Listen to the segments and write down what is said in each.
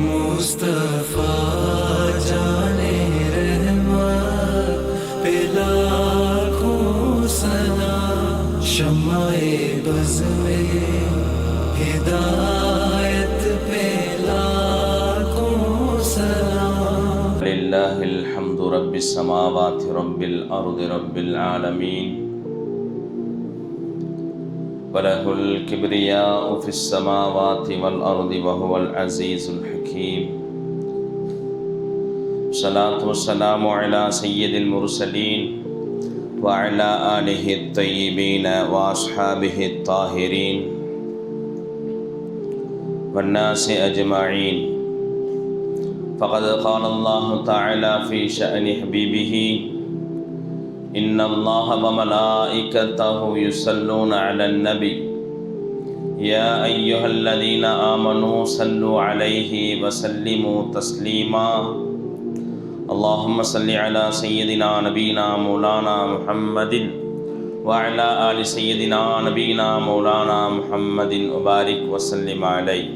मुस्तफा जाने रहमत पे लाखों सलाम। शम्माए बज़ में हिदायत पे लाखों सलाम। लिल्लाहिल हम्दु रब्बिस समावाति रब्बिल अर्दि रब्बिल आलमीन वलहुल किब्रियाउ फिस समावाति वल अर्दि वहुवल अज़ीज़ुल हकीम। सलातु वस्सलामु अला सय्यिदिल मुरसलीन व अला आलिहि त्तय्यिबीन व अस्हाबिहि त्ताहिरीन वन्नासि अजमईन। फ़क़द क़ाल अल्लाहु तआला फ़ी शअनि हबीबिही इन्नल्लाह व मलाइकतहु युसल्लूना अलन नबी या अय्युहल्लज़ीना आमनू सल्लु अलैहि व सल्लिमू तस्लीमा। अल्लाहुम्मा सल्लि अला सय्यिदिना नबीना मौलाना मुहम्मदिन व अला आलि सय्यिदिना नबीना मौलाना मुहम्मदिन व बारिक व सल्लिम अलैहि।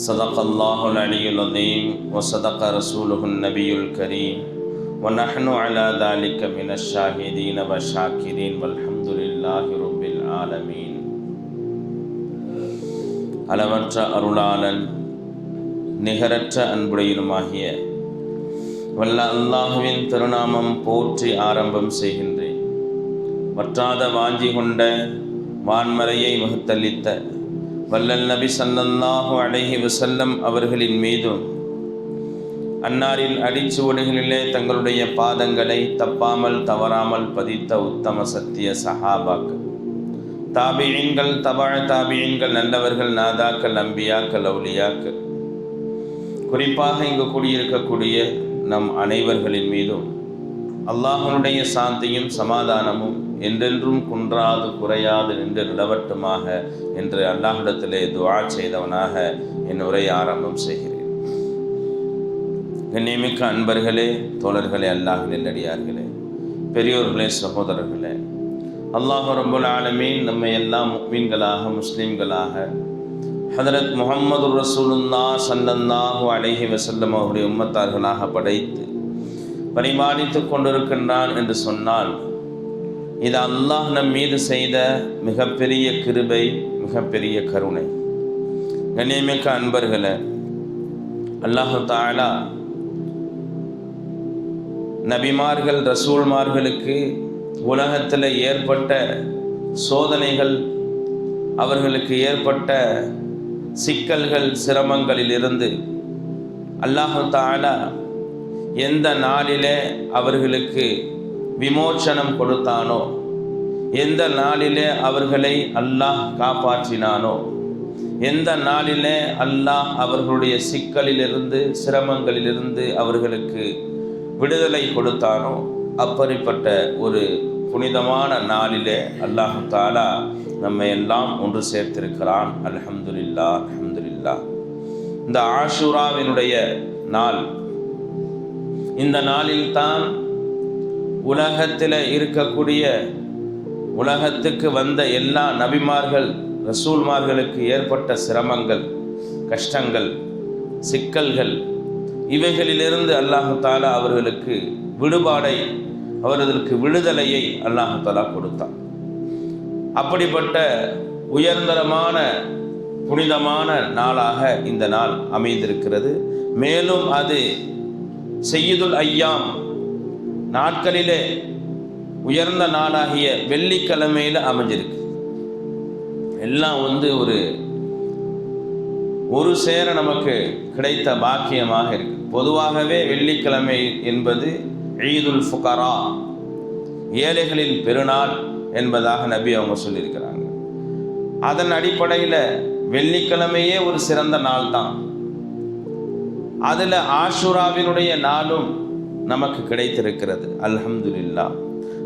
सदक़ल्लाहुल अलियुल अज़ीम व सदक़ रसूलुहुन नबियुल करीम व नहनु अला ज़ालिका मिनश शाहिदीन व शाकिरीन वल्हम्दुलिल्लाहि रब्बिल आलमीन। அளவற்ற அருளாளன் நிகரற்ற அன்புடையனுமாகிய வல்ல அல்லாஹுவின் திருநாமம் போற்றி ஆரம்பம் செய்கின்றேன். வற்றாத வாஞ்சி கொண்ட வான்மறையை வகுத்தளித்த வல்லல் நபி ஸல்லல்லாஹு அலைஹி வஸல்லம் அவர்களின் மீதும் அன்னாரின் அடிச்சுவடுகளிலே தங்களுடைய பாதங்களை தப்பாமல் தவறாமல் பதித்த உத்தம சத்திய சஹாபாக்கள், தாபிஈன்கள், தபஅ தாபிஈன்கள், நல்லவர்கள், நாதாக்கள், அம்பியாக்கள், அவுலியாக்கள், குறிப்பாக இங்கு கூடியிருக்கக்கூடிய நம் அனைவர்களின் மீதும் அல்லாஹ்வுடைய சாந்தியும் சமாதானமும் என்றென்றும் குன்றாது குறையாது நின்று நிலவட்டுமாக என்று அல்லாஹ்விடத்திலே துஆ செய்தவனாக என் உரையை ஆரம்பம் செய்கிறேன். கண்ணியமிக்க அன்பர்களே, தோழர்களே, அல்லாஹ்வின் நல்லடியார்களே, பெரியோர்களே, சகோதரர்களே, அல்லாஹ் ரப்புல் ஆலமீன் நம்மை எல்லாம் முஃமின்களாக, முஸ்லிம்களாக, ஹதரத் முஹம்மது ரசூலுல்லாஹ் ஸல்லல்லாஹு அலைஹி வஸல்லம் அவருடைய உம்மத்தார்களாக படைத்து பரிமாணித்து கொண்டிருக்கின்றான் என்று சொன்னால் இது அல்லாஹ் நம் மீது செய்த மிகப்பெரிய கிருபை, மிகப்பெரிய கருணை. கண்ணியமிக்க அன்பர்களே, அல்லாஹ் தஆலா நபிமார்கள், ரசூல்மார்களுக்கு உலகத்தில் ஏற்பட்ட சோதனைகள், அவர்களுக்கு ஏற்பட்ட சிக்கல்கள், சிரமங்களிலிருந்து அல்லாஹ் தஆலா எந்த நாளிலே அவர்களுக்கு விமோச்சனம் கொடுத்தானோ, எந்த நாளிலே அவர்களை அல்லாஹ் காப்பாற்றினானோ, எந்த நாளிலே அல்லாஹ் அவர்களுடைய சிக்கலிலிருந்து, சிரமங்களிலிருந்து அவர்களுக்கு விடுதலை கொடுத்தானோ, அப்படிப்பட்ட ஒரு புனிதமான நாளிலே அல்லாஹ் தஆலா நம்மை எல்லாம் ஒன்று சேர்த்திருக்கிறான். அல்ஹம்துலில்லாஹ், அல்ஹம்துலில்லாஹ். இந்த ஆஷூராவினுடைய நாள், இந்த நாளில்தான் உலகத்தில் இருக்கக்கூடிய, உலகத்துக்கு வந்த எல்லா நபிமார்கள், ரசூல்மார்களுக்கு ஏற்பட்ட சிரமங்கள், கஷ்டங்கள், சிக்கல்கள், இவைகளிலிருந்து அல்லாஹ் தஆலா அவர்களுக்கு விடுபாடை, அவர்களுக்கு விடுதலையை அல்லாஹ் தஆலா கொடுத்தான். அப்படிப்பட்ட உயர்ந்தரமான புனிதமான நாளாக இந்த நாள் அமைந்திருக்கிறது. மேலும் அது சய்யிதுல் ஐயாம், நாட்களிலே உயர்ந்த நாளாகிய வெள்ளிக்கிழமையில் அமைஞ்சிருக்கு. எல்லாம் ஒரு சேர நமக்கு கிடைத்த பாக்கியமாக இருக்கு. பொதுவாகவே வெள்ளிக்கிழமை என்பது ஈதுல் ஃபுகரா, ஏழைகளின் பெருநாள் என்பதாக நபி அவங்க சொல்லியிருக்கிறாங்க. அதன் அடிப்படையில் வெள்ளிக்கிழமையே ஒரு சிறந்த நாள் தான். அதில் ஆஷூராவினுடைய நாளும் நமக்கு கிடைத்திருக்கிறது. அல்ஹம்துலில்லாஹ்.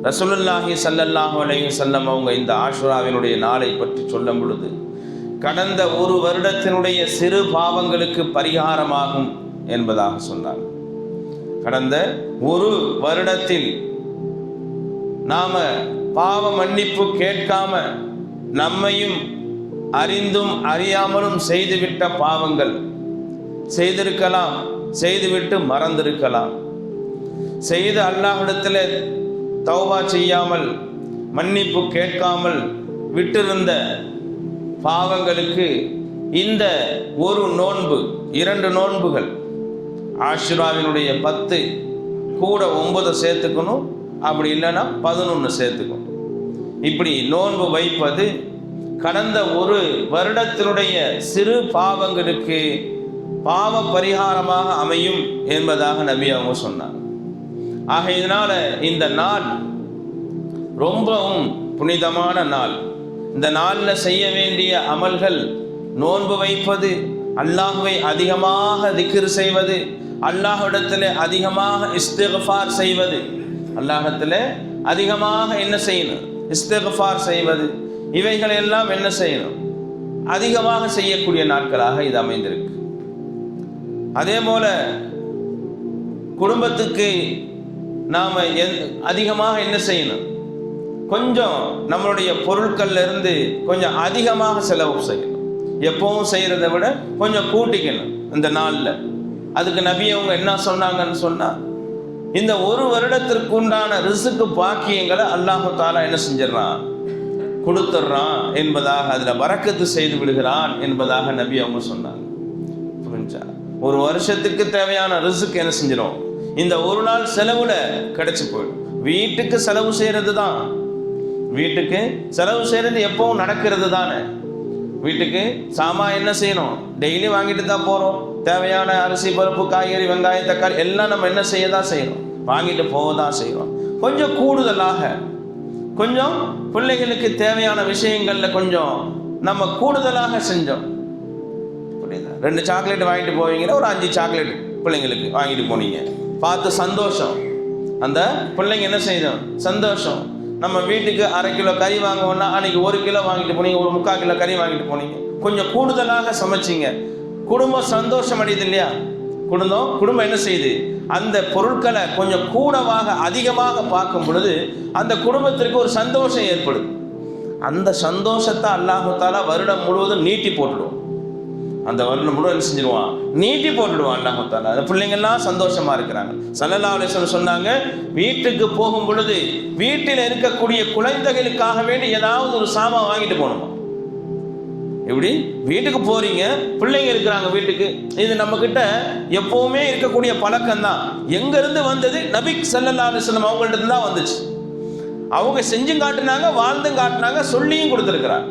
ரசூலுல்லாஹி ஸல்லல்லாஹு அலைஹி வஸல்லம் அவங்க இந்த ஆஷூராவினுடைய நாளை பற்றி சொல்லும் பொழுது, கடந்த ஒரு வருடத்தினுடைய சிறு பாவங்களுக்கு பரிகாரமாகும் என்பதாக சொன்னார். கடந்த ஒரு வருடத்தில் நாம பாவ மன்னிப்பு கேட்காம நம்மையும் அறிந்தும் அறியாமலும் செய்துவிட்ட பாவங்கள், செய்திருக்கலாம், செய்துவிட்டு மறந்திருக்கலாம். செய்து அல்லாஹ்விடத்தில் தௌபா செய்யாமல் மன்னிப்பு கேட்காமல் விட்டிருந்த பாவங்களுக்கு இந்த ஒரு நோன்பு, 2 நோன்புகள், ஆஷுராவினுடைய 10 கூட 9 சேர்த்துக்கணும், அப்படி இல்லைன்னா 11 சேர்த்துக்கணும். இப்படி நோன்பு வைப்பது கடந்த ஒரு வருடத்தினுடைய சிறு பாவங்களுக்கு பாவ பரிகாரமாக அமையும் என்பதாக நபி அவங்க சொன்னார். ஆக இதனால இந்த நாள் ரொம்பவும் புனிதமான நாள். இந்த நாளில் செய்ய வேண்டிய அமல்கள் நோன்பு வைப்பது, அல்லாஹ்வை அதிகமாக திக்ர் செய்வது, அல்லாஹ்விடத்தில் அதிகமாக இஸ்திக்ஃபார் செய்வது, அல்லாஹ்விடத்தில் அதிகமாக என்ன செய்யணும், இஸ்திக்ஃபார் செய்வது, இவைகள் எல்லாம் என்ன செய்யணும், அதிகமாக செய்யக்கூடிய நாட்களாக இது அமைந்திருக்கு. அதே போல குடும்பத்துக்கு நாம் அதிகமாக என்ன செய்யணும், கொஞ்சம் நம்மளுடைய பொருட்கள்ல இருந்து கொஞ்சம் அதிகமாக செலவு செய்யணும். எப்பவும் செய்கிறத விட கொஞ்சம் கூட்டிக்கணும் இந்த நாளில். அதுக்கு நபி அவங்க என்ன சொன்னாங்கன்னு சொன்னால், இந்த ஒரு வருடத்திற்கு உண்டான ரிஸ்க்கு பாக்கியங்களை அல்லாஹு தாலா என்ன செஞ்சிடறான், கொடுத்துட்றான் என்பதாக, அதில் பரக்கத்து செய்து விடுகிறான் என்பதாக நபி அவங்க சொன்னாங்க. புரிஞ்சா? ஒரு வருஷத்துக்கு தேவையான ரிஸ்க்கு என்ன செஞ்சிடும், இந்த ஒரு நாள் செலவுல கிடைச்சி போயிடும். வீட்டுக்கு செலவு செய்கிறது தான், வீட்டுக்கு செலவு செய்கிறது எப்பவும் நடக்கிறது தானே. வீட்டுக்கு சாமான் என்ன செய்யணும், டெய்லி வாங்கிட்டு தான் போகிறோம். தேவையான அரிசி, பருப்பு, காய்கறி, வெங்காயம், தக்காளி எல்லாம் நம்ம என்ன செய்ய தான் செய்யணும், வாங்கிட்டு போக தான் செய்யணும். கொஞ்சம் கூடுதலாக கொஞ்சம் பிள்ளைகளுக்கு தேவையான விஷயங்களில் கொஞ்சம் நம்ம கூடுதலாக செஞ்சோம். புரியுதா? 2 சாக்லேட் வாங்கிட்டு போவீங்கன்னா ஒரு 5 சாக்லேட் பிள்ளைங்களுக்கு வாங்கிட்டு போனீங்க, பார்த்து சந்தோஷம். அந்த பிள்ளைங்க என்ன செய்யணும், சந்தோஷம். நம்ம வீட்டுக்கு 1/2 கிலோ கறி வாங்குவோம்னா அன்றைக்கி 1 கிலோ வாங்கிட்டு போனீங்க, ஒரு 3/4 கிலோ கறி வாங்கிட்டு போனீங்க, கொஞ்சம் கூடுதலாக சமைச்சிங்க. குடும்பம் சந்தோஷம் அடையுது இல்லையா? குடும்பம் என்ன செய்யுது, அந்த பொருட்களை கொஞ்சம் கூடவாக அதிகமாக பார்க்கும் பொழுது அந்த குடும்பத்திற்கு ஒரு சந்தோஷம் ஏற்படுது. அந்த சந்தோஷத்தை அல்லாஹ் தஆலா வருடம் முழுவதும் நீட்டி போட்டுடுவோம். அந்த வருடம் முழுவதும் என்ன செஞ்சிருவான், நீட்டி போட்டுடுவான் அல்லாஹ் தஆலா. அந்த பிள்ளைங்கள்லாம் சந்தோஷமா இருக்கிறாங்க. ஸல்லல்லாஹு அலைஹி வஸல்லம் சொன்னாங்க, வீட்டுக்கு போகும் பொழுது வீட்டில் இருக்கக்கூடிய குழந்தைகளுக்காக வேண்டி ஏதாவது ஒரு சாமான் வாங்கிட்டு போகணுமா. எப்படி வீட்டுக்கு போறீங்க, பிள்ளைங்க இருக்கிறாங்க வீட்டுக்கு, இது நம்ம கிட்ட எப்பவுமே இருக்கக்கூடிய பழக்கம் தான். எங்க இருந்து வந்தது, நபி ஸல்லல்லாஹு அலைஹி வஸல்லம் அவங்கள்ட்ட தான் வந்துச்சு. அவங்க செஞ்சும் காட்டினாங்க, வாழ்ந்தும் காட்டினாங்க, சொல்லியும் கொடுத்துருக்கிறாங்க.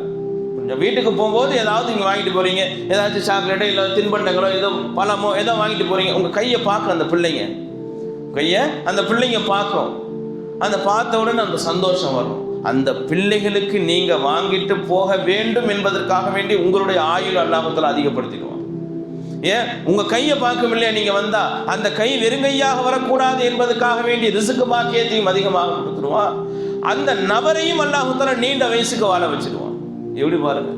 கொஞ்சம் வீட்டுக்கு போகும்போது ஏதாவது இங்கே வாங்கிட்டு போறீங்க, ஏதாச்சும் சாக்லேட்டோ இல்லை தின்பண்டங்களோ ஏதோ பழமோ ஏதோ வாங்கிட்டு போறீங்க, உங்க கையை பார்க்க அந்த பிள்ளைங்க அந்த பிள்ளைங்க பார்க்கும். அந்த பார்த்த உடனே அந்த சந்தோஷம் வரும். அந்த பிள்ளைகளுக்கு நீங்க வாங்கிட்டு போக வேண்டும் என்பதற்காக வேண்டி உங்களுடைய ஆயுள் அல்லாஹ் தஆலா அதிகப்படுத்திடுவான். ஏன் உங்க கையை பார்க்கும் இல்லையா, நீங்க வந்தா அந்த கை வெறுங்கையாக வரக்கூடாது என்பதற்காக வேண்டி ரிஸ்க் பாக்கியத்தையும் அதிகமாக கொடுத்துருவான். அந்த நபரையும் அல்லாஹ் தஆலா நீண்ட வயசுக்கு வாழ வச்சிருவான். எப்படி பாருங்க,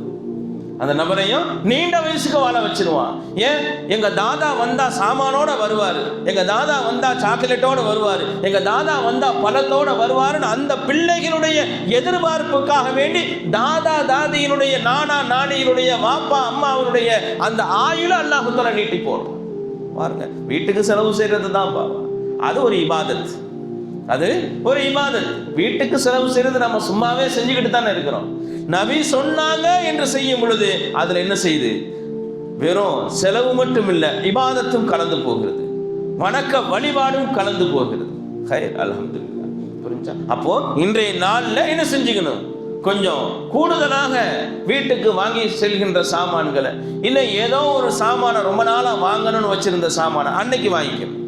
அந்த நபரையும் நீண்ட வயசுக்கு வாழ வச்சிருவான். ஏன், எங்க தாதா வந்தா சாமானோட வருவாரு, எங்க தாதா வந்தா சாக்லேட்டோட வருவாரு, எங்க தாதா வந்தா பழத்தோட வருவாருன்னு அந்த பிள்ளைகளுடைய எதிர்பார்ப்புக்காக வேண்டி தாதா தாதியினுடைய நானா நானியினுடைய வாப்பா அம்மாவுடைய அந்த ஆயுள அல்லாஹ் தஆலா நீட்டி போடுறோம். பாருங்க, வீட்டுக்கு செலவு செய்யறது தான் பாவா, அது ஒரு இபாதத். அது ஒரு இபாதத். வீட்டுக்கு செலவு செய்யறது நம்ம சும்மாவே செஞ்சுக்கிட்டு தானே இருக்கிறோம். நபி சொன்னாங்க என்று செய்யும் பொழுது அதுல என்ன செய்யுது, வெறும் செலவு மட்டும் இல்லை, இபாதத்தும் கலந்து போகிறது, வணக்க வழிபாடும் கலந்து போகிறது. ஹைர், அல்ஹம்துலில்லாஹ். புரிஞ்சா? அப்போ இன்றைய நாள்ல என்ன செஞ்சுக்கணும், கொஞ்சம் கூடுதலாக வீட்டுக்கு வாங்கி செல்கின்ற சாமான்களை, இல்லை ஏதோ ஒரு சாமான ரொம்ப நாளா வாங்கணும்னு வச்சிருந்த சாமான அன்னைக்கு வாங்கிக்கணும்.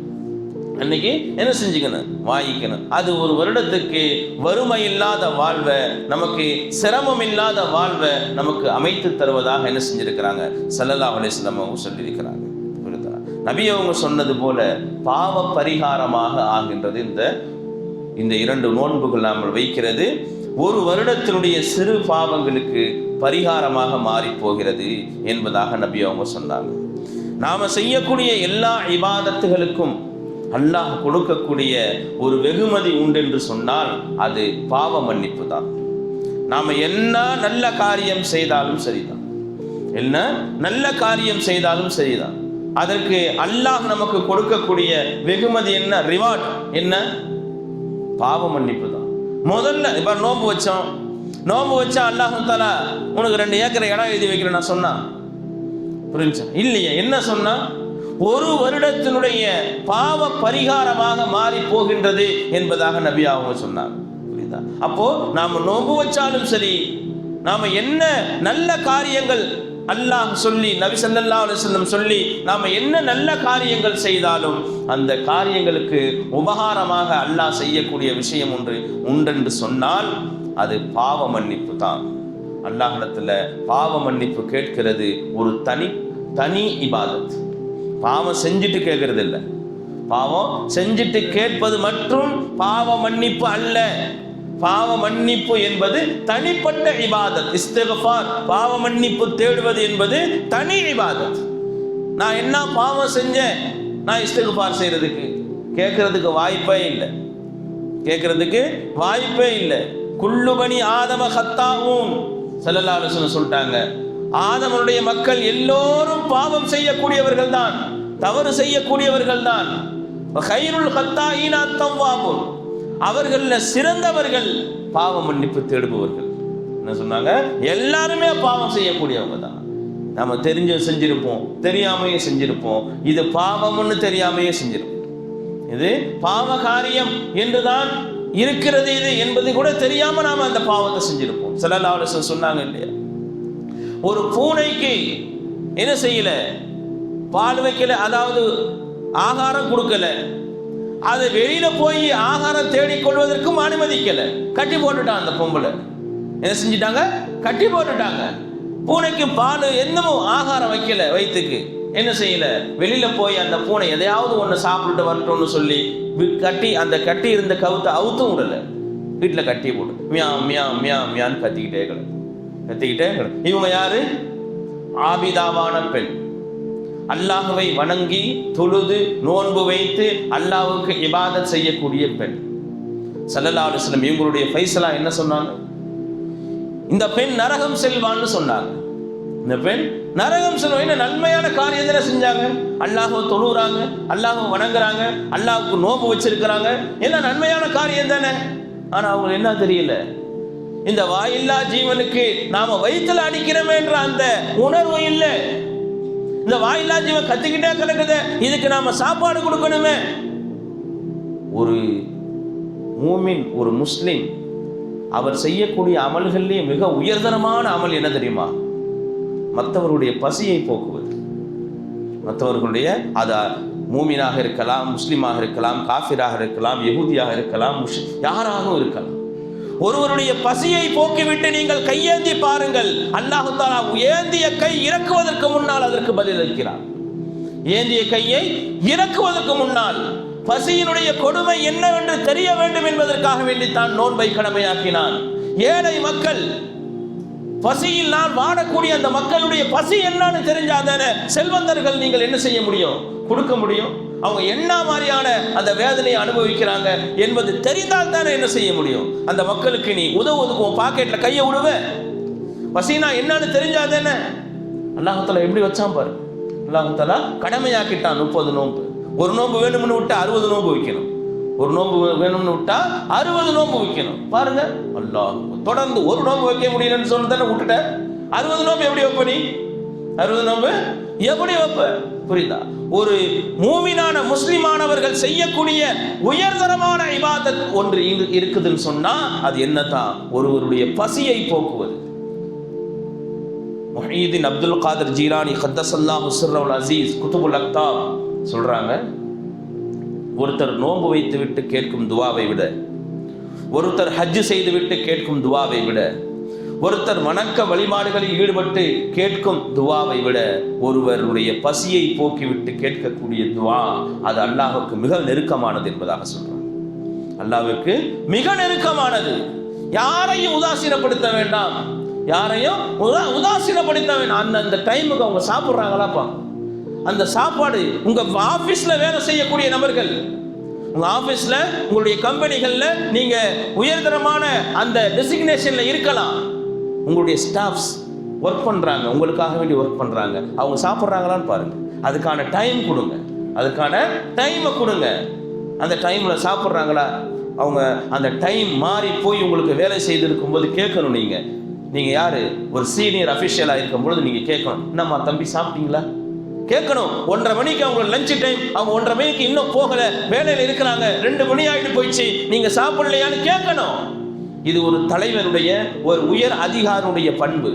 அன்னைக்கு என்ன செஞ்சுக்கணும், வாங்கிக்கணும். அது ஒரு வருடத்துக்கு வறுமை இல்லாத வாழ்வை, நமக்கு சிரமம் இல்லாத வாழ்வை நமக்கு அமைத்து தருவதாக என்ன செஞ்சிருக்கிறாங்க, ஸல்லல்லாஹு அலைஹி வஸல்லம் அவங்க சொல்லியிருக்கிறாங்க. நபி அவங்க சொன்னது போல பாவ பரிகாரமாக ஆகின்றது இந்த 2 நோன்புகள் நாம் வைக்கிறது. ஒரு வருடத்தினுடைய சிறு பாவங்களுக்கு பரிகாரமாக மாறி போகிறது என்பதாக நபி அவங்க சொன்னாங்க. நாம செய்யக்கூடிய எல்லா இபாதத்துகளுக்கும் அல்லாஹ் கொடுக்கக்கூடிய ஒரு வெகுமதி உண்டென்று சொன்னால் அது பாவ மன்னிப்பு தான். நாம என்ன நல்ல காரியம் செய்தாலும் சரிதான், என்ன நல்ல காரியம் செய்தாலும் சரிதான், அதற்கு அல்லாஹ் நமக்கு கொடுக்கக்கூடிய வெகுமதி என்ன, ரிவார்ட் என்ன? பாவ மன்னிப்பு தான். முதல்ல இப்ப நோன்பு வச்சா அல்லாஹ் தஆலா உனக்கு 2 ஏக்கர் இடம் எழுதி வைக்கிறேன் நான் சொன்னா புரிஞ்சா இல்லையா? என்ன சொன்னா? 1 வருடத்தினுடைய பாவ பரிகாரமாக மாறி போகின்றது என்பதாக நபி அவங்க சொன்னாங்க. புரியுதா? அப்போ நாம நோன்பு வச்சாலும் சரி, நாம என்ன நல்ல காரியங்கள் அல்லாஹ் சொல்லி நபி ஸல்லல்லாஹு அலைஹி வஸல்லம் சொல்லி நாம என்ன நல்ல காரியங்கள் செய்தாலும் அந்த காரியங்களுக்கு உபகாரமாக அல்லாஹ் செய்யக்கூடிய விஷயம் உண்டென்று சொன்னால் அது பாவ மன்னிப்பு தான். அல்லாஹ்விடத்துல பாவ மன்னிப்பு கேட்கிறது ஒரு தனி இபாதத். பாவம் செஞ்சுட்டு கேட்கறது இல்லை. பாவம் செஞ்சுட்டு கேட்பது மற்றும் பாவ மன்னிப்பு அல்ல. பாவ மன்னிப்பு என்பது தனிப்பட்ட இபாதத். இஸ்திக்ஃபார், பாவ மன்னிப்பு தேடுவது என்பது தனி இபாதத். நான் என்ன பாவம் செஞ்சேன் நான் இஸ்திக்ஃபார் செய்யறதுக்கு கேட்கறதுக்கு வாய்ப்பே இல்லை. குல்லு பனி ஆதம ஹத்தாஊன் ஸல்லல்லாஹு அலைஹி வஸல்லம் சொல்லிட்டாங்க. ஆதமனுடைய மக்கள் எல்லோரும் பாவம் செய்யக்கூடியவர்கள் தான், தவறு செய்யக்கூடியவர்கள் தான். கைருல் ஹத்தாஈன அத்தவ்வாபூன், அவர்கள சிறந்தவர்கள் பாவ மன்னிப்பு தேடுபவர்கள். என்ன சொன்னாங்க? எல்லாருமே பாவம் செய்யக்கூடியவங்க தான். நம்ம தெரிஞ்சு செஞ்சிருப்போம், தெரியாமையே செஞ்சிருப்போம். இது பாவம்னு தெரியாமையே செஞ்சிருப்போம். இது பாவ காரியம் என்றுதான் இருக்கிறது இது என்பது கூட தெரியாம நாம அந்த பாவத்தை செஞ்சிருப்போம். ஸல்லல்லாஹு அலைஹி வஸல்லம் சொன்னாங்க இல்லையா, ஒரு பூனைக்கு என்ன செய்யல, பால் வைக்கல, அதாவது ஆகாரம் கொடுக்கல, அது வெளியில போய் ஆகாரம் தேடிக்கொள்வதற்கும் அனுமதிக்கல, கட்டி போட்டுட்டான். அந்த பொம்பளை என்ன செஞ்சிட்டாங்க? கட்டி போட்டுட்டாங்க. பூனைக்கு பால் என்னமோ ஆகாரம் வைக்கல, வயிற்றுக்கு என்ன செய்யல, வெளியில போய் அந்த பூனை எதையாவது ஒன்று சாப்பிட்டு வரட்டும்னு சொல்லி அந்த கட்டி இருந்த கவுத்தை அவுத்தும் விடல, வீட்டில் கட்டி போட்டு மியா மியா மியா மியான்னு கத்திக்கிட்டே. இவங்க யாரு? ஆபிதாவான பெண், அல்லாஹுவை வணங்கி தொழுது நோன்பு வைத்து அல்லாஹ்வுக்கு இபாதத் செய்யக்கூடிய பெண். ஸல்லல்லாஹு அலைஹி வஸல்லம் இவங்களுடைய ஃபைசலா என்ன சொன்னாங்க? இந்த பெண் நரகம் செல்வான்னு சொன்னாங்க. இந்த பெண் நரகம் செல்வா. என்ன நன்மையான காரியத்தை செஞ்சாங்க? அல்லாஹ்வை தொழுறாங்க, அல்லாஹ்வை வணங்குறாங்க, அல்லாஹ்வுக்கு நோன்பு வச்சிருக்கிறாங்க, எல்லாம் நன்மையான காரியம் தானே. ஆனா அவங்க என்ன தெரியல, இந்த வாயில்லா ஜீவனுக்கு நாம வயிற்றுல அடிக்கிறோமே என்ற அந்த உணர்வு இல்லை. இந்த வாயில்லா ஜீவன் கத்திக்கிட்டே கிடக்குது, இதுக்கு நாம சாப்பாடு கொடுக்கணுமே. ஒரு மூமின், ஒரு முஸ்லிம், அவர் செய்யக்கூடிய அமல்களிலே மிக உயர்தரமான அமல் என்ன தெரியுமா? மற்றவர்களுடைய பசியை போக்குவது. மற்றவர்களுடைய, அது மூமினாக இருக்கலாம், முஸ்லிமாக இருக்கலாம், காஃபிராக இருக்கலாம், யஹூதியாக இருக்கலாம், யாராகவும் இருக்கலாம். ஒருவருடைய பசியை போக்கிவிட்டு நீங்கள் கையேந்தி பாருங்கள், அல்லாஹ் தஆலா ஏந்திய கை இறக்குவதற்கு முன்னால் அதற்கு பதிலளிக்கிறார். ஏந்திய கையை இறக்குவதற்கு முன்னால் பசியினுடைய கொடுமை என்னவென்று தெரிய வேண்டும் என்பதற்காக வேண்டித்தான் நோன்பை கடமையாக்கினான். ஏழை மக்கள், பசியில் நான் வாடக்கூடிய அந்த மக்களுடைய பசி என்னன்னு தெரிஞ்சாதானே செல்வந்தர்கள் நீங்கள் என்ன செய்ய முடியும், கொடுக்க முடியும். அவங்க என்ன மாதிரியான அந்த வேதனையை அனுபவிக்கிறாங்க என்பது தெரிந்தால் தானே என்ன செய்ய முடியும். அந்த மக்களுக்கு நீ உதவுவதுக்கும் பாக்கெட்ல கையை விடுவ. பசினா என்னன்னு தெரிஞ்சாதானே. அல்லாஹ் தஆலா எப்படி வச்சான் பாரு. அல்லாஹ் தஆலா கடமையாக்கிட்டான் 30 நோன்பு. ஒரு நோன்பு வேணும்னு விட்டா 60 நோன்பு வைக்கணும். ஒரு நோன்பு வேணும்னு விட்டா 60 நோன்பு வைக்கணும். பாருங்க, அல்லாஹ் தொடர்ந்து ஒரு நோன்பு வைக்க முடியலன்னு சொல்லி தானே விட்டுட்ட. 60 நோன்பு எப்படி வைப்ப நீ? 60 நோன்பு எப்படி வைப்ப? புரியுதா? ஒரு மூமினான முஸ்லிமானவர்கள் செய்யக்கூடிய உயர்தரமான இபாதத் ஒன்று இருக்குதுன்னு சொன்னா அது என்னதான்? ஒருவருடைய பசியை போக்குவது. முஹீதீன் அப்துல் காதிர் ஜீலானி கத்தஸல்லாஹு சிர்ரல் அஸீஸ் குதுபுல் அக்தாப் சொல்றாங்க, ஒருத்தர் நோன்பு வைத்து விட்டு கேட்கும் துவாவை விட, ஒருத்தர் ஹஜ் செய்து விட்டு கேட்கும் துவாவை விட, ஒருத்தர் வணக்க வழிபாடுகளில் ஈடுபட்டு கேட்கும் துவாவை விட, ஒருவருடைய பசியை போக்கிவிட்டு கேட்கக்கூடிய துவா அது அல்லாஹ்வுக்கு மிக நெருக்கமானது என்பதாக சொல்றாங்க. அல்லாஹ்வுக்கு மிக நெருக்கமானது. யாரையும் உதாசீனப்படுத்த வேண்டாம், யாரையும் உதாசீனப்படுத்த வேண்டாம். அந்த டைமுக்கு அவங்க சாப்பிட்றாங்களாப்பா, அந்த சாப்பாடு உங்க ஆபீஸ்ல வேலை செய்யக்கூடிய நபர்கள், உங்க ஆபீஸ்ல உங்களுடைய கம்பெனிகள்ல நீங்க உயர்தரமான அந்த டெசிக்னேஷன்ல இருக்கலாம். உங்களுடைய ஸ்டாஃப்ஸ் ஒர்க் பண்றாங்க, உங்களுக்காக வேண்டி ஒர்க் பண்றாங்க, அவங்க சாப்பிட்றாங்களான்னு பாருங்க. அதுக்கான டைம் கொடுங்க, அதுக்கான டைமை கொடுங்க. அந்த டைமில் சாப்பிட்றாங்களா, அவங்க அந்த டைம் மாறி போய் உங்களுக்கு வேலை செய்திருக்கும் போது கேட்கணும். நீங்கள் யார், ஒரு சீனியர் அஃபிஷியலாக இருக்கும் பொழுது நீங்கள் கேட்கணும், என்னம்மா தம்பி சாப்பிட்டீங்களா கேட்கணும். 1:30 மணிக்கு அவங்க லஞ்ச் டைம், அவங்க 1:30 மணிக்கு இன்னும் போகலை, வேலையில் இருக்கிறாங்க, 2 மணி ஆகிட்டு போயிடுச்சு, நீங்கள் சாப்பிடலையான்னு கேட்கணும். இது ஒரு தலைவருடைய, ஒரு உயர் அதிகாரியுடைய பண்பு.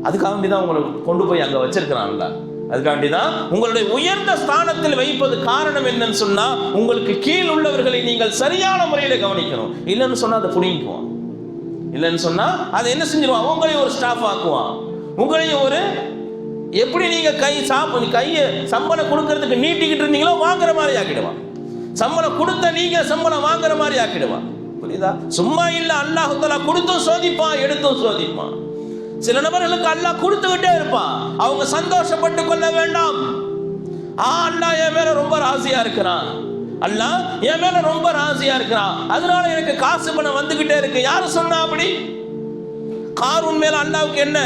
அதுக்காண்டி தான் உங்களை கொண்டு போய் அங்கே வச்சிருக்கிறான்ல. அதுக்காண்டி தான் உங்களுடைய உயர்ந்த ஸ்தானத்தில் வைப்பது. காரணம் என்னன்னு சொன்னா, உங்களுக்கு கீழ் உள்ளவர்களை நீங்கள் சரியான முறையில் கவனிக்கணும். இல்லைன்னு சொன்னா அதை புடிங்குவான், இல்லைன்னு சொன்னா அதை என்ன செஞ்சிருவான், உங்களையும் ஒரு ஸ்டாஃப் ஆக்குவான். உங்களையும் ஒரு எப்படி நீங்க கையை சம்பளம் கொடுக்கறதுக்கு நீட்டிக்கிட்டு இருந்தீங்களோ வாங்குற மாதிரி ஆக்கிடுவான். சம்பளம் கொடுத்த நீங்க சம்பளம் வாங்குற மாதிரி ஆக்கிடுவான். புரியுதா? சும்மா இல்ல, அல்லாஹ் தஆலா கொடுத்தும் சோதிப்பான், எடுத்தும் சோதிப்பான். சில நபர்களுக்கு அல்லாஹ் கொடுத்துக்கிட்டே இருப்பான், அவங்க சந்தோஷப்பட்டு கொள்ள வேண்டாம். அல்லாஹ் என் மேல ரொம்ப ராசியா இருக்கிறான், அல்லாஹ் என் மேல ரொம்ப ராசியா இருக்கிறான், அதனால எனக்கு காசு பணம் வந்துகிட்டே இருக்கு. யாரு சொன்னா அப்படி? காரூன் மேல அல்லாஹ்வுக்கு என்ன,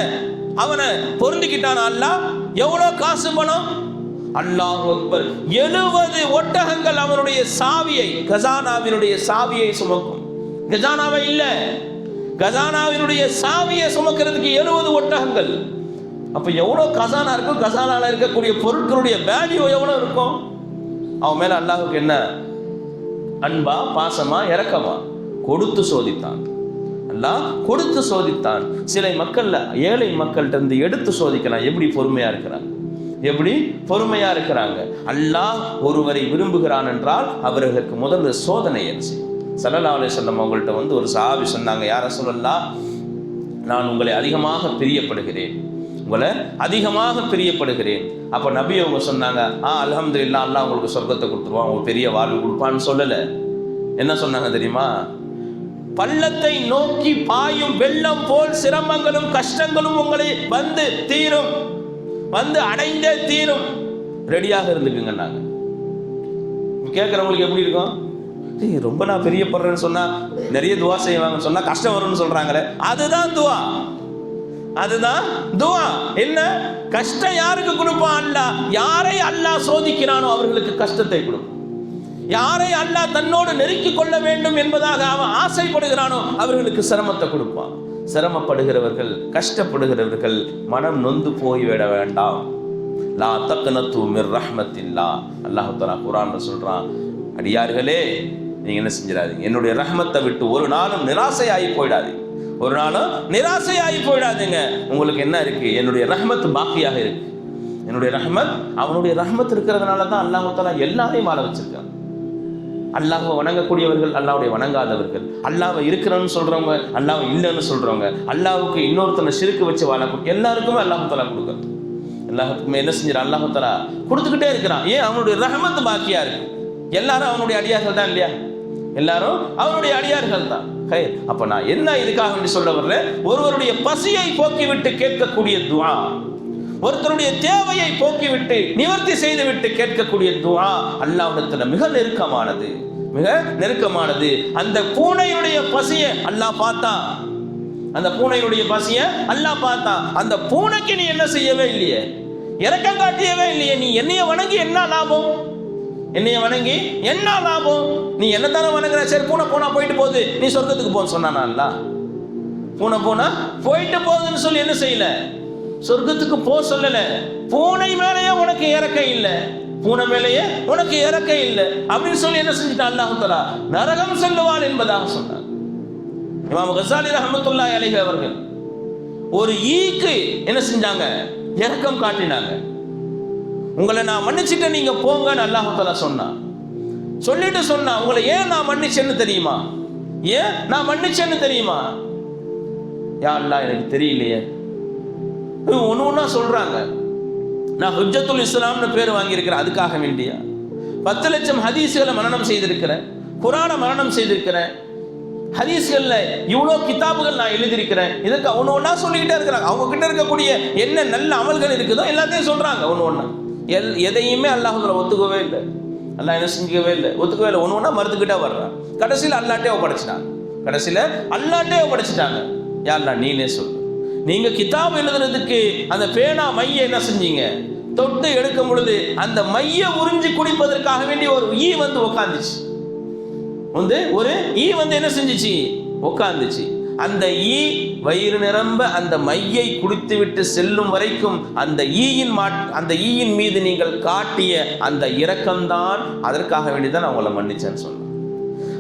அவனை பொருந்திக்கிட்டான் அல்லாஹ். எவ்வளவு காசு பணம்? அல்லாஹ் அக்பர், 70 ஒட்டகங்கள் அவனுடைய சாவியை, கஜானாவினுடைய சாவியை சுமக்கும். கஜானாவை இல்ல, கஜானாவினுடைய சாவியை சுமக்கிறதுக்கு 70 ஒட்டகங்கள். அப்ப எவ்வளவு கஜானா இருக்கும், கஜானால இருக்கக்கூடிய பொருட்களுடைய வேல்யூ எவ்வளவு இருக்கும்? அவன் மேல அல்லாஹ்வுக்கு என்ன அன்பா, பாசமா, இரக்கமா? கொடுத்து சோதித்தான் அல்லாஹ், கொடுத்து சோதித்தான். சில மக்கள்ல, ஏழை மக்கள்கிட்ட இருந்து எடுத்து சோதிக்கிறான், எப்படி பொறுமையா இருக்கிறாங்க, எப்படி பொறுமையா இருக்கிறாங்க. அல்லாஹ் ஒருவரை விரும்புகிறான் என்றால் அவர்களுக்கு முதல்ல சோதனை என்ன? ஸல்லல்லாஹு அலைஹி வஸல்லம் அவங்கள்ட்ட வந்து ஒரு சஹாபி சொன்னாங்க, யா ரசூலல்லாஹ், நான் உங்களை அதிகமாக பிரியப்படுகிறேன், உங்களை அதிகமாக பிரியப்படுகிறேன். அப்போ நபி அவங்க சொன்னாங்க, அல்ஹம்துலில்லாஹ், அல்லாஹ் உங்களுக்கு சொர்க்கத்தை கொடுத்துருவான், உங்களுக்கு பெரிய வாழ்வு கொடுப்பான்னு சொல்லலை. என்ன சொன்னாங்க தெரியுமா? பள்ளத்தை நோக்கி பாயும் வெள்ளம் போல் சிரமங்களும் கஷ்டங்களும் உங்களை வந்து தீரும், வந்து அடைந்தே தீரும், ரெடியாக இருந்துக்குங்க. நாங்கள் கேட்குறவங்களுக்கு எப்படி இருக்கும்? ரொம்ப நான் பிரியப்படுறேன்னு சொன்னா, நிறைய துவா செய்வாங்கன்னு சொன்னா கஷ்டம் வரும்னு சொல்றாங்களே, அதுதான் துவா, அதுதான் துவா. என்ன கஷ்டம் யாருக்கு கொடுப்பான்? அல்லாஹ். யாரை அல்லாஹ் சோதிக்கிறானோ அவர்களுக்கு கஷ்டத்தை கொடுப்பான். யாரை அல்லாஹ் தன்னோடு நெருக்கிக் கொள்ள வேண்டும் என்பதாக அவன் ஆசைப்படுகிறானோ அவர்களுக்கு சிரமத்தை கொடுப்பான். சிரமப்படுகிறவர்கள், கஷ்டப்படுகிறவர்கள் மனம் நொந்து போய்விட வேண்டாம். லா தக்னது மிர் ரஹ்மத்தில்லாஹ், அல்லாஹ் தஆலா குர்ஆன்ல சொல்றான், அடியார்களே நீங்க என்ன செஞ்சிடாதீங்க, என்னுடைய ரஹ்மத்தை விட்டு ஒரு நாளும் நிராசையாகி போயிடாதீங்க, ஒரு நாளும் நிராசையாகி போயிடாதீங்க. உங்களுக்கு என்ன இருக்கு? என்னுடைய ரஹ்மத் பாக்கியாக இருக்கு. என்னுடைய ரஹ்மத், அவனுடைய ரஹ்மத் இருக்கிறதுனால தான் அல்லாஹ் தஆலா எல்லாரையும் வாழ வச்சிருக்கான். அல்லாஹ்வை வணங்கக்கூடியவர்கள், அல்லாஹ்வுடைய வணங்காதவர்கள், அல்லாஹ்வை இருக்கிறன்னு சொல்றவங்க, அல்லாஹ்வை இல்லைன்னு சொல்றவங்க, அல்லாஹ்வுக்கு இன்னொருத்தனை ஷிர்க் வச்சு வாழக்கூடிய எல்லாருக்குமே அல்லாஹ் தஆலா கொடுக்குறான். எல்லாருக்குமே என்ன செஞ்சிடறான்? அல்லாஹ் தஆலா கொடுத்துக்கிட்டே இருக்கிறான். ஏன்? அவனுடைய ரஹ்மத் பாக்கியா இருக்கு. எல்லாரும் அவனுடைய அடியார்கள் தான் இல்லையா? எல்லாரும் அவனுடைய அடியார்கள் தான். அப்ப நான் என்ன இதுக்காக வேண்டி சொல்ல வர்றேன்? ஒருவருடைய பசியை போக்கிவிட்டு கேட்கக்கூடிய துஆ, ஒருத்தருடைய தேவையை போக்கிவிட்டு நிவர்த்தி செய்துவிட்டு கேட்கக்கூடிய துஆ அல்லாஹ்விடத்துல மிக நெருக்கமானது, மிக நெருக்கமானது. அந்த பூனையுடைய பசியை அல்லாஹ் பார்த்தா, அந்த பூனையுடைய பசியை அல்லாஹ் பார்த்தா, அந்த பூனைக்கு நீ என்ன செய்யவே இல்லையே, இரக்கம் காட்டியவே இல்லையே. நீ என்னைய வணங்கி என்ன லாபம்? என்னைய வணங்கி என்ன லாபம்? நீ என்னத்தானே வணங்குற? சரி, பூனை போனா போயிட்டு போகுது, நீ சொர்க்கத்துக்கு போன்னு சொன்னானா அல்லாஹ்? பூனை போனா போயிட்டு போகுதுன்னு சொல்லி என்ன செய்யல? சொர்க்கத்துக்கு போ சொல்லல. பூனை மேலேயே உனக்கு இறக்கம் இல்லை, பூனை மேலேயே உனக்கு இறக்கம் இல்லை அப்படின்னு சொல்லி என்ன செஞ்சுட்டான்? அல்லாஹ் தஆலா நரகம் செல்லுவான் என்பதாக சொன்னார். இமாம் கஸாலி ரஹ்மத்துல்லாஹி அலைஹி அவர்கள் ஒரு ஈக்கு என்ன செஞ்சாங்க? இறக்கம் காட்டினாங்க. உங்களை நான் மன்னிச்சுட்டேன், நீங்க போங்கன்னு அல்லாஹ் தஆலா சொன்னான். சொல்லிட்டு சொன்னா, உங்களை ஏன் நான் மன்னிச்சேன்னு தெரியுமா? ஏன் நான் மன்னிச்சேன்னு தெரியுமா? யா அல்லாஹ், எனக்கு தெரியலையே. ஒன்று ஒன்றா சொல்றாங்க. நான் ஹுஜ்ஜத்துல் இஸ்லாம்னு பேர் வாங்கியிருக்கிறேன், அதுக்காக வேண்டியா 10 லட்சம் ஹதீஸ்களை மனனம் செய்திருக்கிறேன், குர்ஆனை மனனம் செய்திருக்கிறேன், ஹதீஸ்கள்ல இவ்வளோ கிதாபுகள் நான் எழுதியிருக்கிறேன். இதுக்கு ஒன்று ஒன்றா சொல்லிக்கிட்டே இருக்கிறாங்க. அவங்க கிட்ட இருக்கக்கூடிய என்ன நல்ல அமல்கள் இருக்குதோ எல்லாத்தையும் சொல்றாங்க ஒன்று ஒன்றா. எதையுமே அல்லாஹ் ஒத்துக்கவே இல்லை, அல்லாஹ் என்ன செஞ்சுக்கவே இல்லை, ஒத்துக்கவே இல்லை. ஒன்று ஒன்றா மறுத்துக்கிட்டே வர்றான். கடைசியில் அல்லாஹ்ட்டே ஒப்படைச்சிட்டாங்க. கடைசியில் அல்லாஹ்ட்டே ஒப்படைச்சிட்டாங்க. யா அல்லாஹ், நீனே சொல்லு. நீங்க கிதாப் எழுதுறதுக்கு அந்த பேனா மைய என்ன செஞ்சீங்க? தொட்டு எடுக்கும் பொழுது அந்த மைய உறிஞ்சி குடிப்பதற்காக வேண்டி ஒரு ஈ வந்து உட்காந்துச்சு. ஒரு ஈ வந்து என்ன செஞ்சிச்சு? உட்காந்துச்சு. அந்த ஈ வயிறு நிரம்ப அந்த மையை குடித்து விட்டு செல்லும் வரைக்கும் அந்த ஈயின் மீது நீங்கள் காட்டிய அந்த இரக்கம்தான், அதற்காக வேண்டிதான் நான் உங்களை மன்னிச்சேன்னு சொன்னேன்.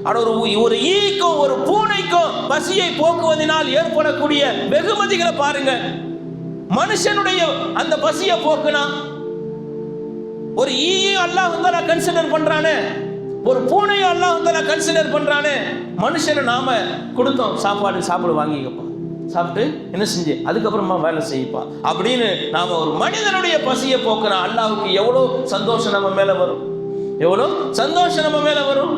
ஆனால் ஒரு ஈக்கும் ஒரு பூனைக்கும் பசியை போக்குவதனால் ஏற்படக்கூடிய வெகுமதிகளை பாருங்க. மனுஷனுடைய அந்த பசியை போக்குனா ஒரு ஈயை அல்லாஹ் தஆலா கன்சிடர் பண்றானே, ஒரு பூனையை அல்லாஹ் தஆலா கன்சிடர் பண்றானே. மனுஷனை நாம கொடுத்தோம், சாப்பாடு வாங்கிக்கப்பா, சாப்பிட்டு என்ன செஞ்சு அதுக்கப்புறமா வேலை செய்யப்பா அப்படின்னு நாம ஒரு மனிதனுடைய பசியை போக்குனா அல்லாஹ்வுக்கு எவ்வளோ சந்தோஷம் நம்ம மேல வரும், எவ்வளோ சந்தோஷம் நம்ம மேல வரும்.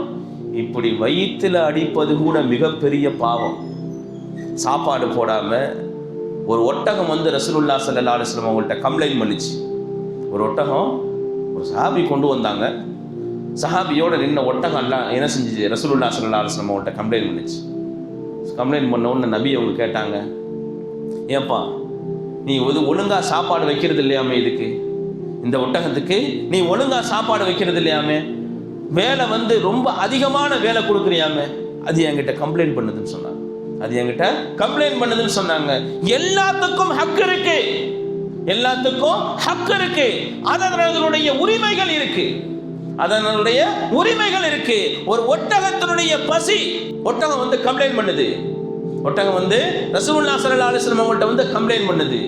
இப்படி வயிற்றுல அடிப்பது கூட மிகப்பெரிய பாவம். சாப்பாடு போடாம ஒரு ஒட்டகம் வந்து ரசூலுல்லாஹி ஸல்லல்லாஹு அலைஹி வஸல்லம் அவங்கள்ட்ட கம்ப்ளைண்ட் பண்ணிச்சு. ஒரு ஒட்டகம் ஒரு சஹாபி கொண்டு வந்தாங்க. சஹாபியோட நின்ன ஒட்டகம் எல்லாம் என்ன செஞ்சிச்சு? ரசூலுல்லாஹி ஸல்லல்லாஹு அலைஹி வஸல்லம் அவங்கள்ட்ட கம்ப்ளைண்ட் பண்ணிச்சு. கம்ப்ளைண்ட் பண்ண உடனே நபி அவங்க கேட்டாங்க, ஏப்பா நீ ஒழுங்கா சாப்பாடு வைக்கிறது இல்லையாமே, இதுக்கு இந்த ஒட்டகத்துக்கு நீ ஒழுங்கா சாப்பாடு வைக்கிறது இல்லையாமே, வேலை வந்து ரொம்ப அதிகமான வேலை கொடுக்குறியாமே, அது என்கிட்ட கம்ப்ளைண்ட் பண்ணுதுன்னு சொன்னாங்க. எல்லாத்துக்கும் ஹக் இருக்கு, எல்லாத்துக்கும் ஹக் இருக்கு, அதனுடைய உரிமைகள் இருக்கு, அதனுடைய உரிமைகள் இருக்கு. ஒரு ஒட்டகத்தினுடைய பசி, ஒட்டகம் வந்து கம்ப்ளைண்ட் பண்ணுது, ஒட்டகம் வந்து ரசூலுல்லாஹி ஸல்லல்லாஹு அலைஹி வஸல்லம் அவங்கள்ட்ட வந்து கம்ப்ளைண்ட் பண்ணுது.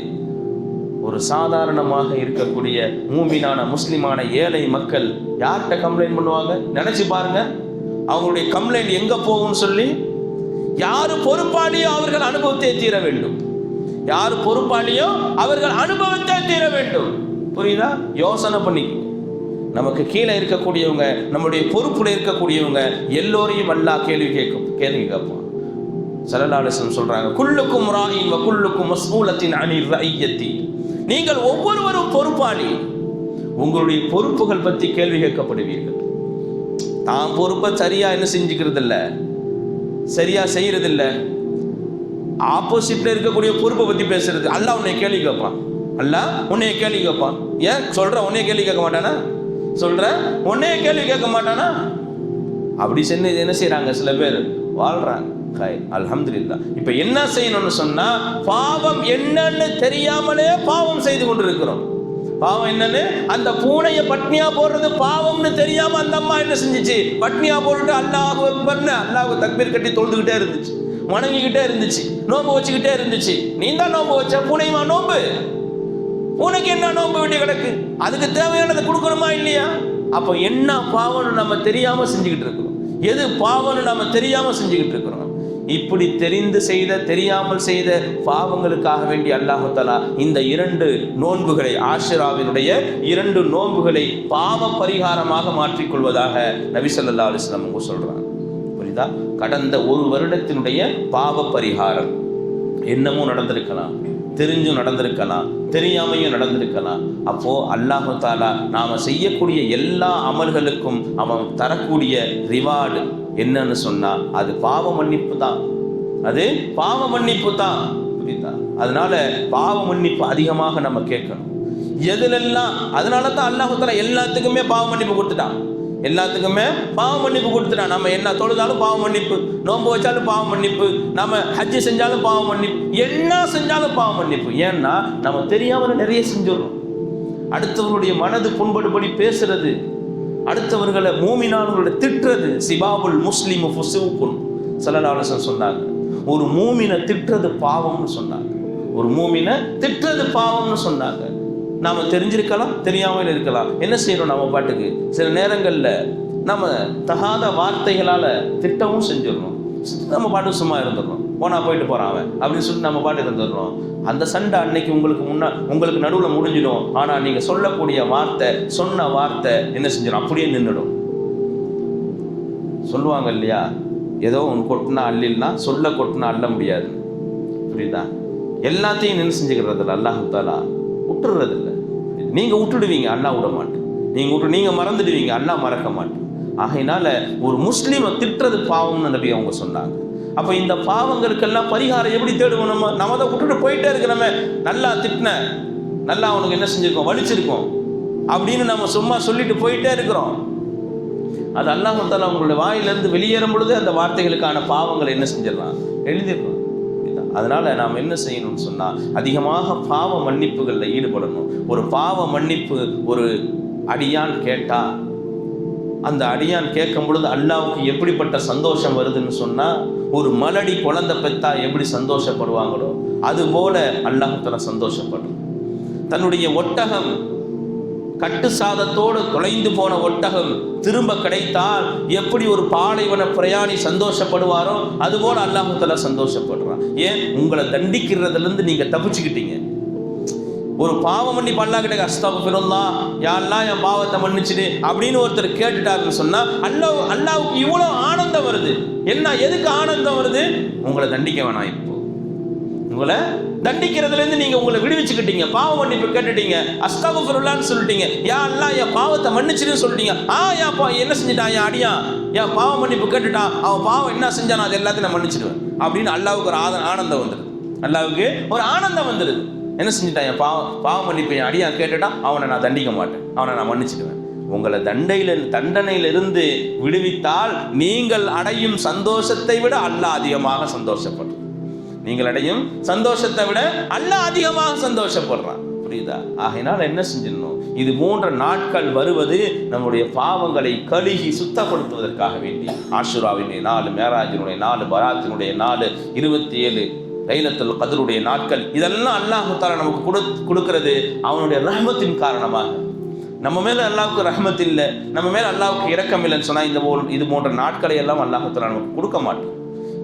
ஒரு சாதாரணமாக இருக்கக்கூடிய மூமினான முஸ்லிமான ஏழை மக்கள் யார்கிட்ட கம்ப்ளைண்ட் பண்ணுவாங்க? நினைச்சு பாருங்க. அவங்களுடைய கம்ப்ளைண்ட் எங்க போகும்னு சொல்லி, யாரு பொறுப்பாளியோ அவர்கள் அனுபவத்தை தீர வேண்டும், யாரு பொறுப்பாளியோ அவர்கள் அனுபவத்தை தீர வேண்டும். புரியுதா? யோசனை பண்ணிக்க. நமக்கு கீழே இருக்கக்கூடியவங்க, நம்முடைய பொறுப்புல இருக்கக்கூடியவங்க எல்லோரையும் அல்லாஹ் கேள்வி கேட்பான். ஸல்லல்லாஹு அலைஹி வஸல்லம் சொல்றாங்க, குல்லுக்கும் ராயின் வ குல்லுக்கும் மஸ்ஊலத்தின் அனிர் ரஇய்யத்தி. நீங்கள் ஒவ்வொருவரும் பொறுப்பாளி, உங்களுடைய பொறுப்புகள் பற்றி கேள்வி கேட்கப்படுவீர்கள். தாம் பொறுப்பை சரியா என்ன செஞ்சுக்கிறது இல்லை, சரியா செய்யறது இல்லை, ஆப்போசிட்ல இருக்கக்கூடிய பொறுப்பை பத்தி பேசுறது. அல்லாஹ் உன்னை கேள்வி கேட்பான், அல்லாஹ் உன்னை கேள்வி கேட்பான். ஏன் சொல்ற? உன்னை கேள்வி கேட்க மாட்டானா? சொல்ற உன்னை கேள்வி கேட்க மாட்டானா? அப்படி சென்று என்ன செய்யறாங்க? சில பேர் வாழ்றாங்க. அல்ஹம்துலில்லாஹ். இப்ப என்ன செய்யணும்னு சொன்னா, பாவம் என்னன்னு தெரியாமலே பாவம் செய்து கொண்டிருக்கிறோம். பாவம் என்னன்னு, அந்த பூனைய பட்னியா போடுறது பாவம்னு தெரியாம அந்த அம்மா என்ன செஞ்சிச்சு? பட்னியா போட்டுட்டு அல்லாஹு அக்பர்னு அல்லாஹ் தக்பீர் கட்டி தொழுதுகிட்டே இருந்துச்சு, வணங்கிக்கிட்டே இருந்துச்சு, நோம்பு வச்சுக்கிட்டே இருந்துச்சு. நீ தான் நோம்பு வச்ச, பூனையுமா நோம்பு? பூனைக்கு என்ன நோம்பு வேண்டிய கிடக்கு? அதுக்கு தேவையானதை கொடுக்கணுமா இல்லையா? அப்போ என்ன பாவம்னு நம்ம தெரியாம செஞ்சுக்கிட்டு இருக்கிறோம், எது பாவம்னு நம்ம தெரியாம செஞ்சுக்கிட்டு இருக்கிறோம். இப்படி தெரிந்து செய்த தெரியாமல் செய்த பாவங்களுக்காக வேண்டி அல்லாஹ் தஆலா இந்த 2 நோன்புகளை, ஆஷுராவினுடைய 2 நோன்புகளை பாவ பரிகாரமாக மாற்றிக்கொள்வதாக நபி ஸல்லல்லாஹு அலைஹி வஸல்லம் அவங்க சொல்றாங்க. புரியுதா? கடந்த ஒரு வருடத்தினுடைய பாவ பரிகாரம். என்னமோ நடந்திருக்கலாம், தெரிஞ்சும் நடந்திருக்கலாம், தெரியாமையும் நடந்திருக்கலாம். அப்போ அல்லாஹ் தஆலா நாம செய்யக்கூடிய எல்லா அமல்களுக்கும் அவன் தரக்கூடிய ரிவார்டு என்னன்னு சொன்னா, அது பாவ மன்னிப்பு தான், அது பாவ மன்னிப்பு தான். புரியுதா? அதனால பாவ மன்னிப்பு அதிகமாக நம்ம கேட்கணும். எதுலெல்லாம், அதனால தான் அல்லாஹ் தஆலா எல்லாத்துக்குமே பாவ மன்னிப்பு கொடுத்துட்டான், எல்லாத்துக்குமே பாவ மன்னிப்பு கொடுத்துட்டான். நம்ம என்ன தொழுதாலும் பாவ மன்னிப்பு, நோன்பு வச்சாலும் பாவ மன்னிப்பு, நம்ம ஹஜ்ஜு செஞ்சாலும் பாவ மன்னிப்பு, என்ன செஞ்சாலும் பாவ மன்னிப்பு. ஏன்னா நம்ம தெரியாமல் நிறைய செஞ்சிடறோம். அடுத்தவர்களுடைய மனது புண்படுபடி பேசுறது, அடுத்தவர்களை மூமினானவர்களை திட்டுறது. சிபாபுல் முஸ்லிமு ஃபுசூக்குன் ஸல்லல்லாஹு அலைஹி வஸல்லம் சொன்னாங்க. ஒரு மூமினை திட்டுறது பாவம்னு சொன்னாங்க, ஒரு மூமினை திட்டுறது பாவம்னு சொன்னாங்க. நாம தெரிஞ்சிருக்கலாம், தெரியாமல் இருக்கலாம். என்ன செய்யறோம்? நம்ம பாட்டுக்கு சில நேரங்களில் நம்ம தகாத வார்த்தைகளால் திட்டமும் செஞ்சிடறோம், நம்ம பாட்டுக்கு சும்மா இருந்துடுறோம். போயிட்டு போறான் அவன் அப்படின்னு சொல்லிட்டு நம்ம பாட்டு இருந்துடுறோம். அந்த சண்டை அன்னைக்கு உங்களுக்கு நடுவில் முடிஞ்சிடும். ஆனால் நீங்க சொல்லக்கூடிய வார்த்தை, சொன்ன வார்த்தை என்ன செஞ்சிடும்? அப்படியே நின்றுடும். சொல்லுவாங்க இல்லையா, ஏதோ ஒன்று கொட்டினா அள்ளில்னா சொல்ல கொட்டினா அள்ள முடியாது. புரியுதா? எல்லாத்தையும் நின்று செஞ்சுக்கிறது இல்லை, அல்லாஹ் தஆலா விட்டுறது இல்லை. நீங்க விட்டுடுவீங்க, அல்லாஹ் விட மாட்டேன். நீங்க மறந்துடுவீங்க, அல்லாஹ் மறக்க மாட்டேன். ஆகையினால ஒரு முஸ்லீமை திட்டுறது பாவம்னு நபி அவங்க சொன்னாங்க. அப்போ இந்த பாவங்களுக்கெல்லாம் பரிகாரம் எப்படி தேடுவோம்? நம்ம தான் விட்டுட்டு போயிட்டே இருக்கிறோமே. நல்லா திட்டின, நல்லா அவனுக்கு என்ன செஞ்சிருக்கோம்? வலிச்சிருக்கோம். அப்படின்னு நம்ம சும்மா சொல்லிட்டு போயிட்டே இருக்கிறோம். அது அல்லாஹ் தஆலா உங்களுடைய வாயிலிருந்து வெளியேறும் பொழுது அந்த வார்த்தைகளுக்கான பாவங்களை என்ன செஞ்சிடலாம், எழுதிடலாம். அதனால நாம் என்ன செய்யணும்னு சொன்னா, அதிகமாக பாவ மன்னிப்புகளில் ஈடுபடணும். ஒரு பாவ மன்னிப்பு ஒரு அடியான் கேட்டா, அந்த அடியான் கேட்கும் பொழுது அல்லாஹ்வுக்கு எப்படிப்பட்ட சந்தோஷம் வருதுன்னு சொன்னா, ஒரு மலடி குழந்தை பெற்றா எப்படி சந்தோஷப்படுவாங்களோ அது போல அல்லாஹ் தஆலா சந்தோஷப்படும். தன்னுடைய ஒட்டகம், கட்டு சாதத்தோடு தொலைந்து போன ஒட்டகம் திரும்ப கிடைத்தால் எப்படி ஒரு பாலைவன பிரயாணி சந்தோஷப்படுவாரோ அதுபோல அல்லாஹ் தஆலா சந்தோஷப்படுறான். ஏன்? உங்களை தண்டிக்கிறதுலேருந்து நீங்க தப்பிச்சுக்கிட்டீங்க. ஒரு பாவ மன்னிப்பு அல்லாஹ் கிட்ட அஸ்தக்ஃபிருல்லாஹ், யா அல்லாஹ் என் பாவத்தை மன்னிச்சிடு அப்படின்னு ஒருத்தர் கேட்டுட்டாருன்னு சொன்னா அல்லாஹ்வுக்கு இவ்வளோ ஆனந்தம் வருது. என்ன, எதுக்கு ஆனந்தம் வருது? உங்களை தண்டிக்க வேணாம், இப்போ உங்களை தண்டிக்கிறதுலேருந்து நீங்கள் உங்களை விடுவிச்சுக்கிட்டீங்க. பாவ மன்னிப்பு கேட்டுட்டீங்க, அஸ்தக்ஃபிருல்லாஹ்னு சொல்லிட்டீங்க, யா அல்லாஹ் என் பாவத்தை மன்னிச்சிடுன்னு சொல்லிட்டீங்க. என்ன செஞ்சுட்டான் என் அடியான், என் பாவ மன்னிப்பு கேட்டுட்டான், அவன் பாவம் என்ன செஞ்சான் அது எல்லாத்தையும் நான் மன்னிச்சிடுவேன் அப்படின்னு அல்லாஹ்வுக்கு ஒரு ஆனந்தம் வந்துடுது. அல்லாஹ்வுக்கு ஒரு ஆனந்தம் வந்துடுது. என்ன செஞ்சுட்டான், என் பாவ மன்னிப்பு என் அடியான் கேட்டுட்டான், அவனை நான் தண்டிக்க மாட்டேன், அவனை நான் மன்னிச்சிடுவேன். உங்களை தண்டனையிலிருந்து விடுவித்தால் நீங்கள் அடையும் சந்தோஷத்தை விட அல்லாஹ் அதிகமாக சந்தோஷப்படுறான். நீங்கள் அடையும் சந்தோஷத்தை விட அல்லாஹ் அதிகமாக சந்தோஷப்படுறான். புரியுதா? ஆகையினால் என்ன செஞ்சிடணும், இது போன்ற நாட்கள் வருவது நம்முடைய பாவங்களை கழுகி சுத்தப்படுத்துவதற்காக வேண்டி. ஆஷுராவினுடைய நாள், மேராஜினுடைய நாள், பராத்தினுடைய நாள், 27 லைலத்துல் கத்ருடைய நாட்கள், இதெல்லாம் அல்லாஹ் தஆலா நமக்கு கொடுக்கிறது அவனுடைய ரஹ்மத்தின் காரணமாக. நம்ம மேலே அல்லாஹ்வுக்கு ரஹ்மத் இல்லை, நம்ம மேலே அல்லாஹ்வுக்கு இரக்கம் இல்லைன்னு சொன்னால் இது போன்ற நாட்களை எல்லாம் அல்லாஹ் தஆலா நமக்கு கொடுக்க மாட்டான்.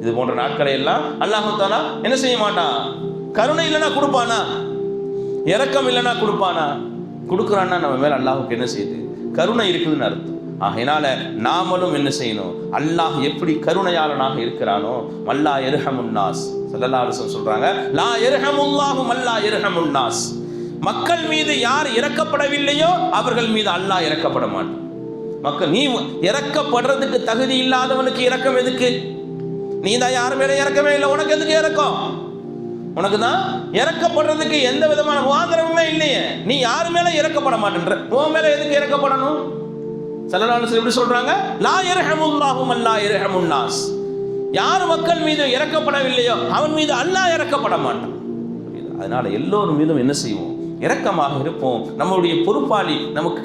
இது போன்ற நாட்களை எல்லாம் அல்லாஹ் தஆலா என்ன செய்ய மாட்டான்? கருணை இல்லைன்னா கொடுப்பானா? இரக்கம் இல்லைன்னா கொடுப்பானா? கொடுக்குறான்னா நம்ம மேலே அல்லாஹ்வுக்கு என்ன செய்யுது? கருணை இருக்குதுன்னு அர்த்தம். ஆகையினால நாமளும் என்ன செய்யணும், அல்லாஹ் எப்படி கருணையாளனாக இருக்கிறானோ, மல்லா யர்ஹமுன் நாஸ், ஸல்லல்லாஹு அலைஹி வஸல்லம் சொல்றாங்க, லா யர்ஹமுல்லாஹு மல்லா யர்ஹமுன் நாஸ், மக்கள் மீது யார் இரக்கப்படவில்லையோ அவர்கள் மீது அல்லாஹ் இரக்கப்பட மாட்டான். மக்கள், நீ இரக்கப்படுறதுக்கு தகுதி இல்லாதவனுக்கு இரக்கம் எதுக்கு? நீ தான் யார் மேலே இறக்கவே இல்லை, உனக்கு எதுக்கு இறக்கம்? உனக்கு தான் இறக்கப்படுறதுக்கு எந்த விதமான ஆதரவுமே இல்லையே. நீ யார் மேலே இறக்கப்பட மாட்டேன்ற, உன் மேலே எதுக்கு இறக்கப்படணும்? ஸல்லல்லாஹு அலைஹி வஸல்லம் எப்படி சொல்றாங்க, லா யர்ஹமுல்லாஹு மன் லா யர்ஹமுன் நாஸ், யார் மக்கள் மீது இறக்கப்படவில்லையோ அவன் மீது அல்லாஹ் இறக்கப்பட மாட்டான். அதனால எல்லோரும் மீதும் என்ன செய்வோம், இரக்கமாக இருப்போம். நம்முடைய பொறுப்பாளி, நமக்கு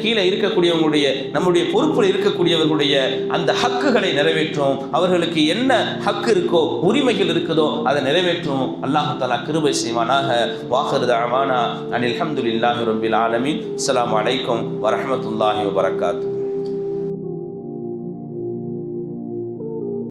கீழே இருக்கக்கூடியவங்களுடைய, நம்முடைய பொறுப்பில் இருக்கக்கூடியவர்களுடைய அந்த ஹக்குகளை நிறைவேற்றும். அவர்களுக்கு என்ன ஹக்கு இருக்கோ, உரிமைகள் இருக்குதோ அதை நிறைவேற்றும். அல்லாஹ் தஆலா கிருபை செய்வானாக. வாஹிரு தஅவானா அனில் ஹம்துலில்லாஹி ரப்பில் ஆலமீன். அஸ்ஸலாமு அலைக்கும் வரஹ்மத்துல்லாஹி வபரகாத்துஹு.